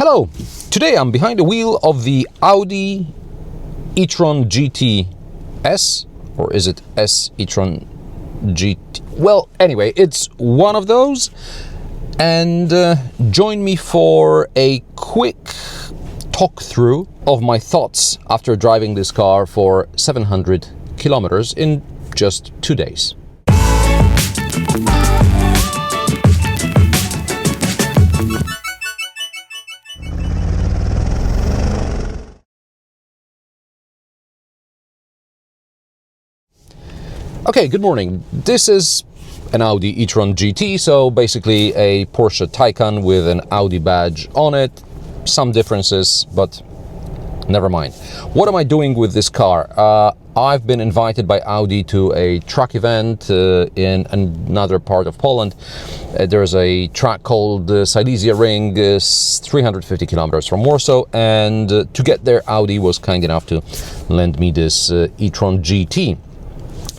Hello! Today I'm behind the wheel of the Audi e-tron GT S, or is it S e-tron GT? Well, anyway, it's one of those, and join me for a quick talk through of my thoughts after driving this car for 700 kilometers in just 2 days. Okay, good morning. This is an Audi e-tron GT, so basically a Porsche Taycan with an Audi badge on it. Some differences, but never mind. What am I doing with this car? I've been invited by Audi to a track event in another part of Poland. There's a track called Silesia Ring, 350 kilometers from Warsaw, and to get there, Audi was kind enough to lend me this e-tron GT.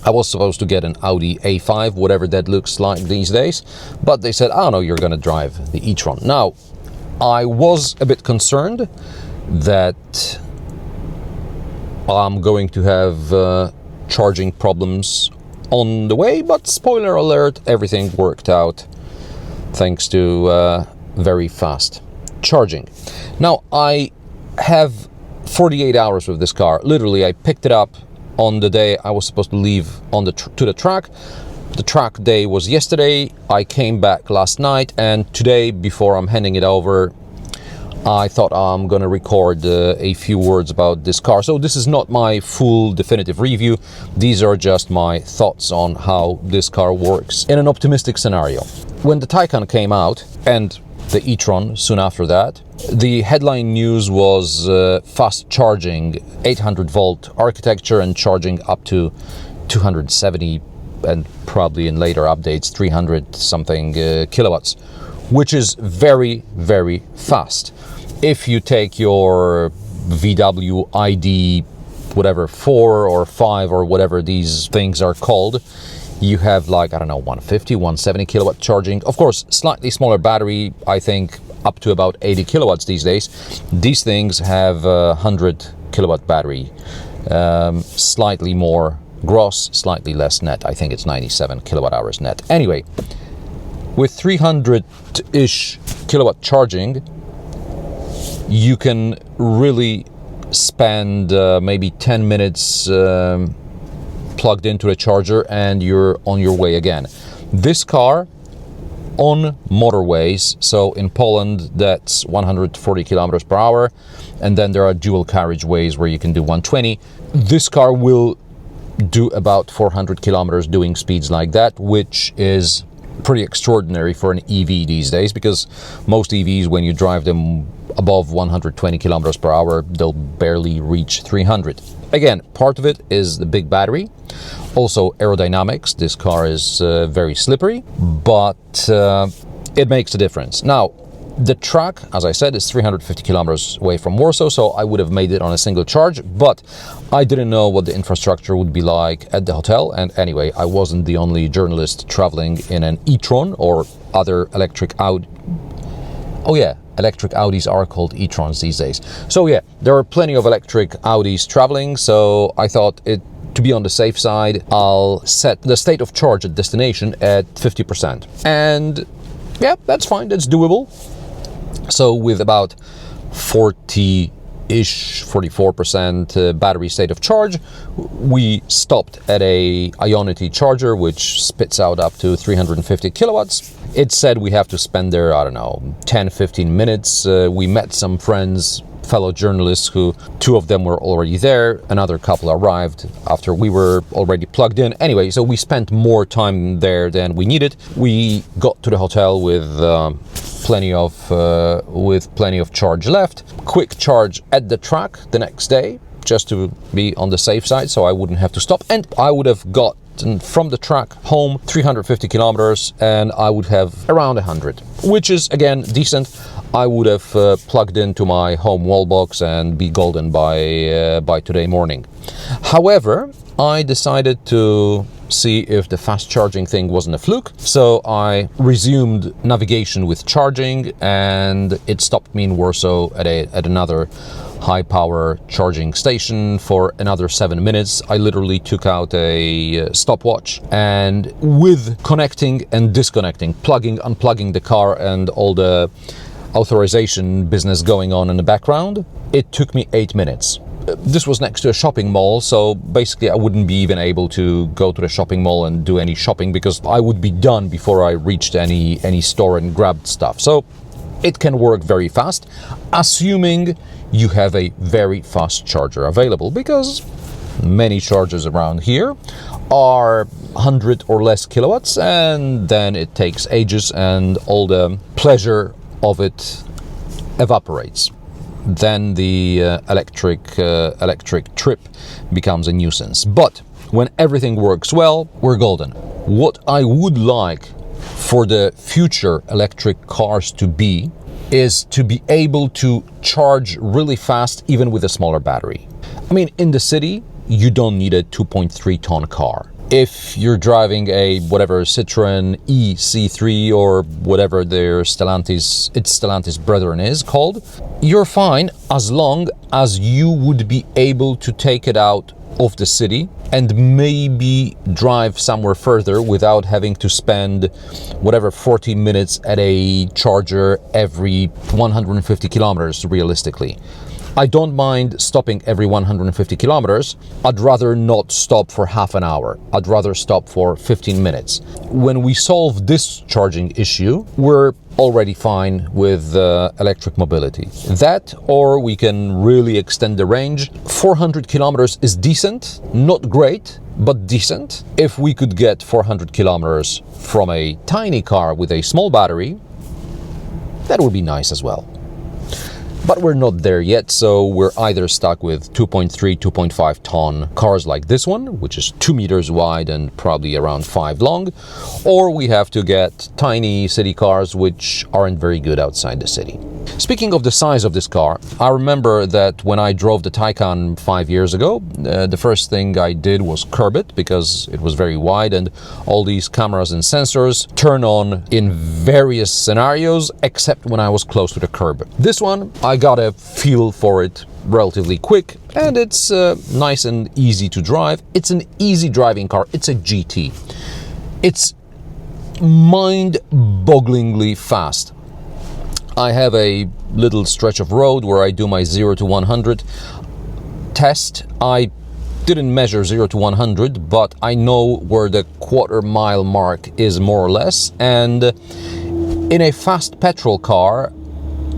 I was supposed to get an Audi A5, whatever that looks like these days, but they said, oh no, you're going to drive the e-tron. Now, I was a bit concerned that I'm going to have charging problems on the way, but spoiler alert, everything worked out thanks to very fast charging. Now, I have 48 hours with this car. Literally, I picked it up on the day I was supposed to leave on to the track. The track day was yesterday. I came back last night, and today, before I'm handing it over, I thought I'm gonna record a few words about this car. So this is not my full definitive review. These are just my thoughts on how this car works in an optimistic scenario. When the Taycan came out, and the e-tron soon after that, the headline news was fast charging, 800 volt architecture and charging up to 270 and probably in later updates 300 something kilowatts, which is very, very fast. If you take your VW ID whatever 4 or 5 or whatever these things are called, you have like, I don't know, 150, 170 kilowatt charging. Of course, slightly smaller battery, I think up to about 80 kilowatts these days. These things have a 100 kilowatt battery, slightly more gross, slightly less net. I think it's 97 kilowatt hours net. Anyway, with 300-ish kilowatt charging, you can really spend maybe 10 minutes plugged into a charger and you're on your way again. This car on motorways, so in Poland that's 140 kilometers per hour, and then there are dual carriageways where you can do 120. This car will do about 400 kilometers doing speeds like that, which is pretty extraordinary for an EV these days, because most EVs, when you drive them above 120 kilometers per hour, they'll barely reach 300. Again, part of it is the big battery, also aerodynamics. This car is very slippery, but it makes a difference. Now, the track, as I said, is 350 kilometers away from Warsaw, so I would have made it on a single charge, but I didn't know what the infrastructure would be like at the hotel. And anyway, I wasn't the only journalist traveling in an e-tron or other electric Audi. Oh yeah, electric Audis are called e-trons these days. So yeah, there are plenty of electric Audis traveling, so I thought to be on the safe side, I'll set the state of charge at destination at 50%. And yeah, that's fine, that's doable. So with about 40-ish, 44% battery state of charge, we stopped at a Ionity charger, which spits out up to 350 kilowatts. It said we have to spend there, I don't know, 10-15 minutes. We met some friends, fellow journalists, who 2 of them were already there. Another couple arrived after we were already plugged in. Anyway, so we spent more time there than we needed. We got to the hotel with plenty of charge left. Quick charge at the track the next day, just to be on the safe side, so I wouldn't have to stop. And I would have got from the track home 350 kilometers, and I would have around 100, which is again decent. I would have plugged into my home wall box and be golden by today morning. However, I decided to see if the fast charging thing wasn't a fluke. So I resumed navigation with charging, and it stopped me in Warsaw at another high power charging station for another 7 minutes. I literally took out a stopwatch, and with connecting and disconnecting, plugging, unplugging the car and all the authorization business going on in the background, it took me 8 minutes. This was next to a shopping mall, so basically I wouldn't be even able to go to the shopping mall and do any shopping because I would be done before I reached any store and grabbed stuff. So it can work very fast, assuming you have a very fast charger available, because many chargers around here are 100 or less kilowatts, and then it takes ages and all the pleasure of it evaporates. Then the electric trip becomes a nuisance. But when everything works well, we're golden. What I would like for the future electric cars to be is to be able to charge really fast even with a smaller battery. I mean, in the city, you don't need a 2.3 ton car. If you're driving a whatever Citroen EC3 or whatever their Stellantis brethren is called, you're fine as long as you would be able to take it out of the city and maybe drive somewhere further without having to spend whatever 40 minutes at a charger every 150 kilometers realistically. I don't mind stopping every 150 kilometers. I'd rather not stop for half an hour. I'd rather stop for 15 minutes. When we solve this charging issue, we're already fine with electric mobility. That, or we can really extend the range. 400 kilometers is decent, not great, but decent. If we could get 400 kilometers from a tiny car with a small battery, that would be nice as well. But we're not there yet, so we're either stuck with 2.3, 2.5 ton cars like this one, which is 2 meters wide and probably around 5 long, or we have to get tiny city cars which aren't very good outside the city. Speaking of the size of this car, I remember that when I drove the Taycan 5 years ago, the first thing I did was curb it because it was very wide, and all these cameras and sensors turn on in various scenarios except when I was close to the curb. This one, I got a feel for it relatively quick, and it's nice and easy to drive. It's an easy driving car. It's a GT. It's mind-bogglingly fast. I have a little stretch of road where I do my 0 to 100 test. I didn't measure 0 to 100, but I know where the quarter-mile mark is more or less, and in a fast petrol car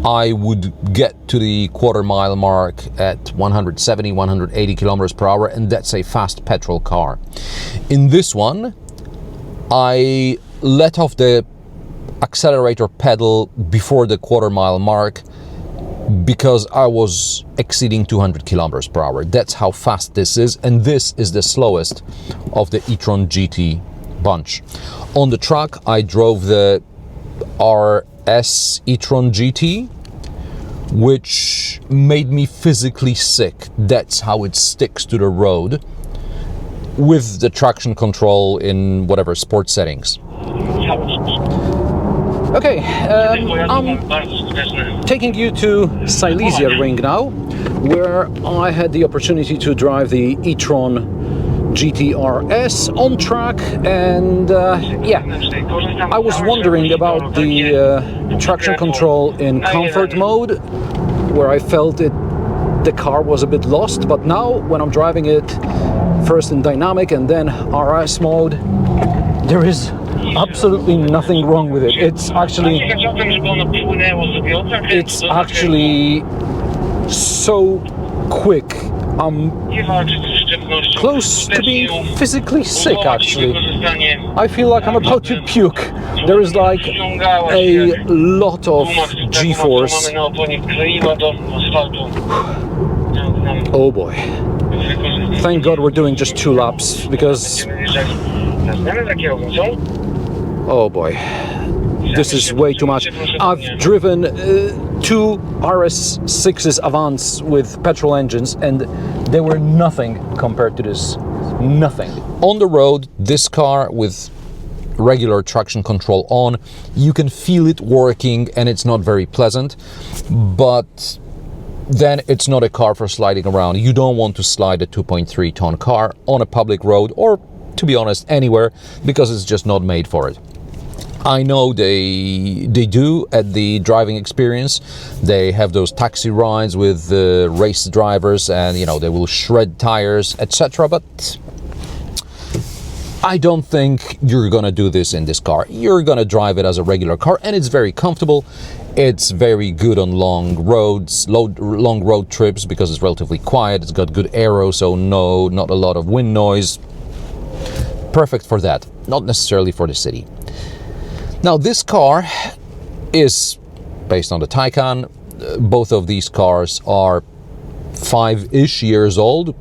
I would get to the quarter-mile mark at 170, 180 kilometers per hour, and that's a fast petrol car. In this one, I let off the accelerator pedal before the quarter-mile mark because I was exceeding 200 kilometers per hour. That's how fast this is, and this is the slowest of the e-tron GT bunch. On the track, I drove the RS e-tron GT, which made me physically sick. That's how it sticks to the road with the traction control in whatever sport settings. Okay, I'm taking you to Silesia Ring now, where I had the opportunity to drive the e-tron GT-RS on track, and yeah, I was wondering about the traction control in comfort mode, where I felt the car was a bit lost, but now when I'm driving it first in dynamic and then RS mode, there is absolutely nothing wrong with it. It's actually so quick. I'm close to being physically sick, actually. I feel like I'm about to puke. There is like a lot of G-force. Oh boy. Thank God we're doing just 2 laps, because oh boy, this is way too much. I've driven 2 RS6s Avance with petrol engines, and they were nothing compared to this. Nothing. On the road, this car with regular traction control on, you can feel it working and it's not very pleasant, but then it's not a car for sliding around. You don't want to slide a 2.3 ton car on a public road, or to be honest, anywhere, because it's just not made for it. I know they do at the driving experience. They have those taxi rides with the race drivers, and you know, they will shred tires, etc. But I don't think you're gonna do this in this car. You're gonna drive it as a regular car, and it's very comfortable. It's very good on long roads, long road trips, because it's relatively quiet. It's got good aero, so not a lot of wind noise. Perfect for that, not necessarily for the city. Now, this car is based on the Taycan. Both of these cars are 5-ish years old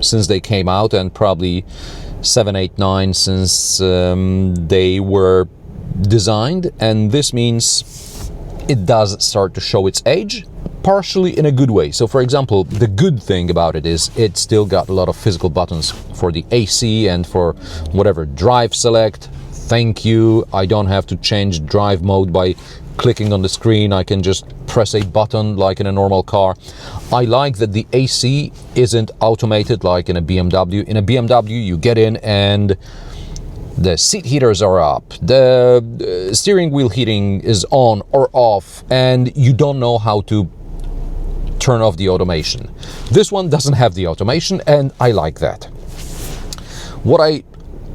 since they came out, and probably 7, 8, 9 since they were designed, and this means it does start to show its age, partially in a good way. So for example, the good thing about it is it still got a lot of physical buttons for the AC and for whatever drive select. Thank you, I don't have to change drive mode by clicking on the screen. I can just press a button like in a normal car. I like that the AC isn't automated like in a BMW. In a BMW, you get in and the seat heaters are up, the steering wheel heating is on or off, and you don't know how to turn off the automation. This one doesn't have the automation, and I like that. What I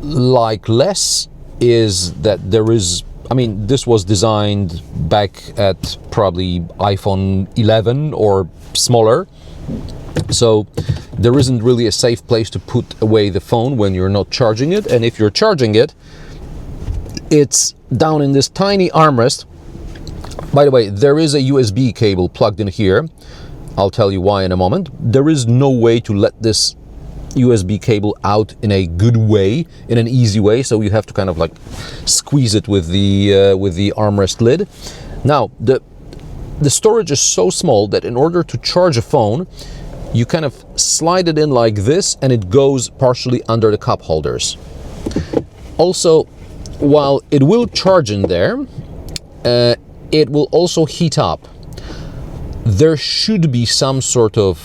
like less is that there is, I mean, this was designed back at probably iPhone 11 or smaller, so there isn't really a safe place to put away the phone when you're not charging it, and if you're charging it, it's down in this tiny armrest. By the way, there is a USB cable plugged in here. I'll tell you why in a moment. There is no way to let this USB cable out in a good way, in an easy way, so you have to kind of like squeeze it with the armrest lid. Now, the storage is so small that in order to charge a phone, you kind of slide it in like this, and it goes partially under the cup holders. Also, while it will charge in there, it will also heat up. There should be some sort of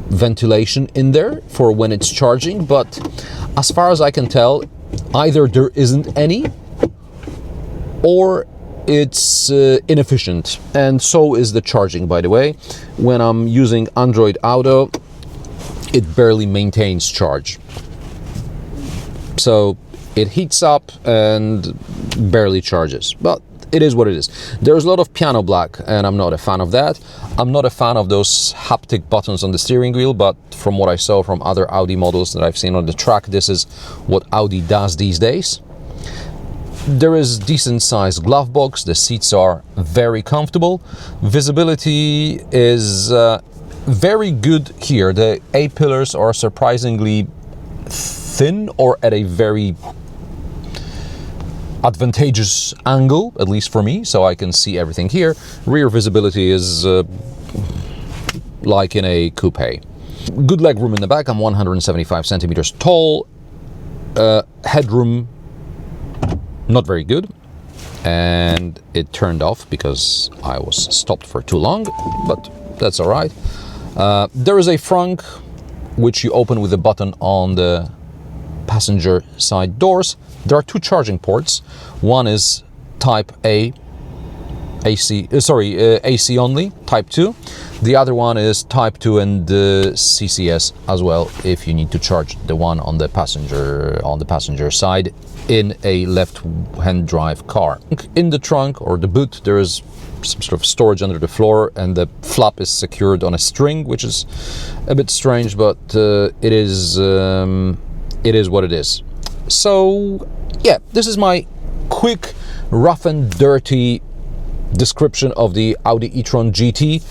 ventilation in there for when it's charging, but as far as I can tell, either there isn't any or it's inefficient, and so is the charging, by the way. When I'm using Android Auto, it barely maintains charge. So it heats up and barely charges, but it is what it is. There's a lot of piano black, and I'm not a fan of that. I'm not a fan of those haptic buttons on the steering wheel, but from what I saw from other Audi models that I've seen on the track, this is what Audi does these days. There is decent sized glove box. The seats are very comfortable. Visibility is very good here. The A-pillars are surprisingly thin, or at a very advantageous angle, at least for me, so I can see everything here. Rear visibility is like in a coupe. Good leg room in the back. I'm 175 centimeters tall. Headroom, not very good, and it turned off because I was stopped for too long, but that's all right. There is a frunk which you open with a button on the passenger side doors. There are two charging ports. One is type A, AC only, type 2. The other one is type 2 and CCS as well, if you need to charge the one on the passenger side in a left-hand drive car. In the trunk or the boot, there is some sort of storage under the floor, and the flap is secured on a string, which is a bit strange, but it is what it is. So yeah, this is my quick, rough and dirty description of the Audi e-tron GT.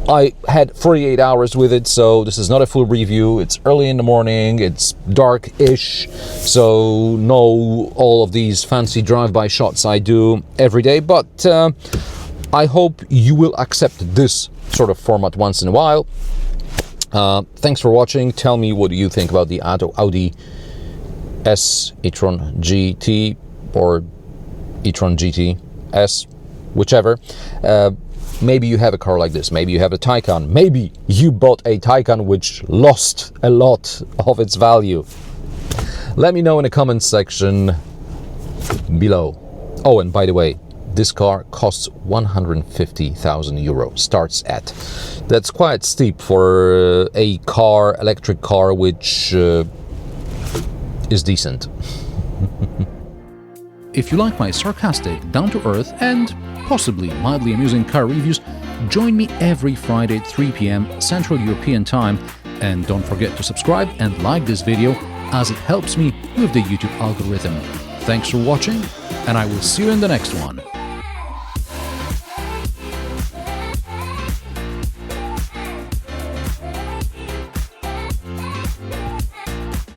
I had 48 hours with it, so this is not a full review. It's early in the morning, it's dark-ish, so no all of these fancy drive-by shots I do every day, but I hope you will accept this sort of format once in a while. Thanks for watching. Tell me what do you think about the Audi S, e-tron GT, or e-tron GT S, whichever. Maybe you have a car like this, maybe you have a Taycan, maybe you bought a Taycan which lost a lot of its value. Let me know in the comments section below. Oh, and by the way, this car costs 150,000 euro, starts at. That's quite steep for a car, electric car, which is decent. If you like my sarcastic, down-to-earth and possibly mildly amusing car reviews, join me every Friday at 3 p.m. Central European Time, and don't forget to subscribe and like this video as it helps me with the YouTube algorithm. Thanks for watching, and I will see you in the next one.